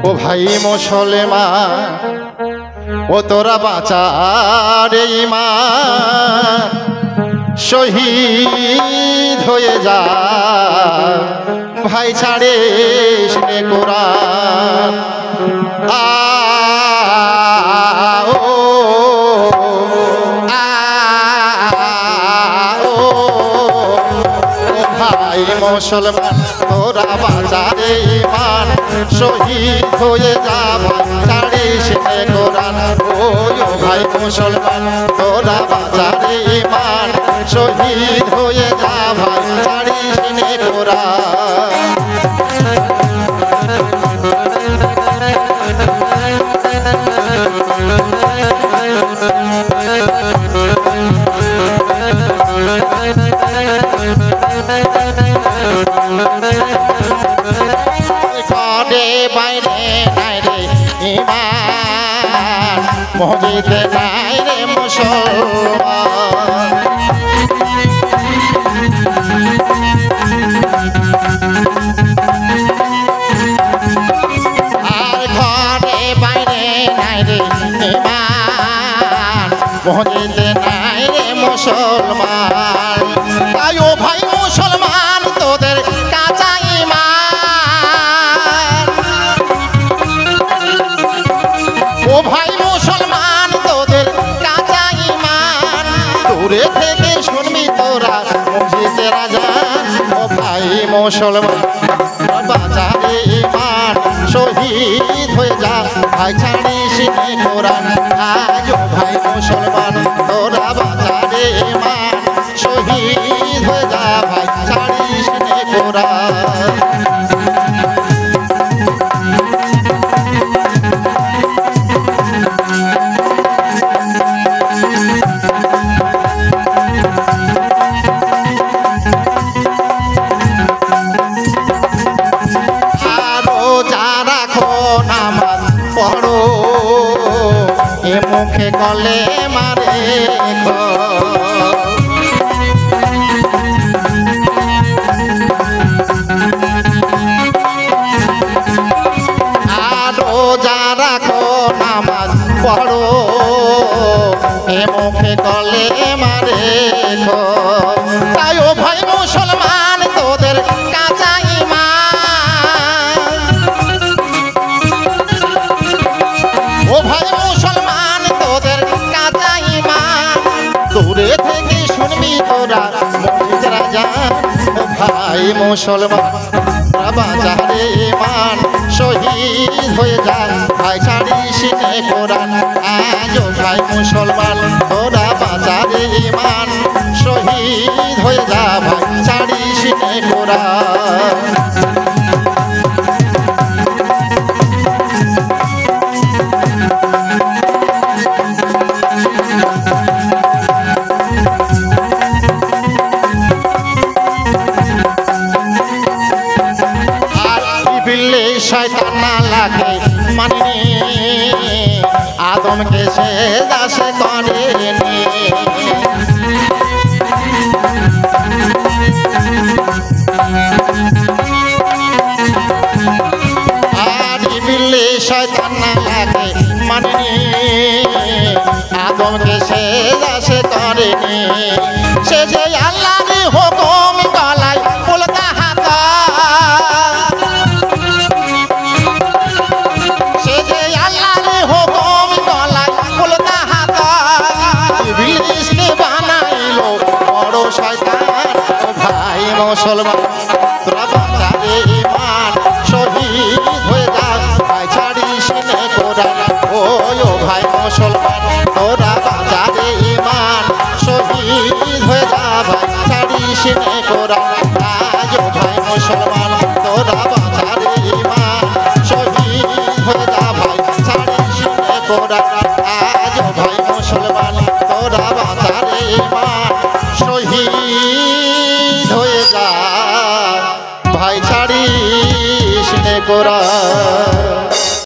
ও ভাই মুসলমান ও তোরা বাঁচার ঈমান শহীদ হয়ে যা ভাই ছাড়িস নে কোরআন ভাই মুসলমান তোরা বাঁচারে ঈমান শহীদ হয়ে যা ভাই ছাড়িস নে কোরআন ও ভাই মুসলমান তোরা বাঁচারে ঈমান শহীদ হয়ে যা ভাই ছাড়িস নে কোরআন ঘরে বাইরে নাই রে ঈমান মসজিদে নাই রে মুসলমান আর ঘরে বাইরে নাই রে ঈমান মসজিদে নাই রে মুসলমান তাই ও ভাই মুসলমান তোদের কাঁচা ঈমান ও ভাই মুসলমান তোদের কাঁচা ঈমান দূরে থেকে শুনবি তোরা মসজিদের আজান ও ভাই মুসলমান বাঁচারে ঈমান শহীদ হয়ে যা ভাই ছাড়িস নে কোরআন আজ ও ভাই মুসলমান তোরা বাঁচারে ঈমান শহীদ হয়ে যা ভাই ছাড়িস নে কোরআন পড়ো এ মুখে গলে মারে আরো যারা নামাজ পড়ো এ মুখে গলে মারে তাই ও ভাই মুসলমান তোদের কাঁচা ও ভাই মুসলমান তোদের কাঁচা ঈমান দূরে থেকে শুনবি তোরা মসজিদের আজান ও ভাই মুসলমান বাঁচারে ঈমান শহীদ হয়ে যা ভাই ছাড়িস নে কোরআন আজ ও ভাই মুসলমান তোরা বাঁচারে ঈমান শহীদ হয়ে যা ভাই ছাড়িস নে কোরআন শয়তান না লাগে মানিনি আদমকে সে দাসে করেনি আর বিল্লি শয়তান না লাগে মানিনি আদমকে সে দাসে করেনি সে যে আল্লাহর হুকুম গলায় বলতা হাতা ভাই মুসলমান তোরা বাঁচারে ঈমান শহীদ হয়ে যা ভাই ছাড়িস নে কোরআন ও ভাই মুসলমান তোরা বাঁচারে ঈমান শহীদ হয়ে যা ভাই ছাড়িস নে কোরআন আজ ভাই মুসলমান তোরা বাঁচারে ঈমান শহীদ হয়ে যা ভাই ছাড়িস নে কোরআন আজ ভাই মুসলমান তোরা বাঁচারে ঈমান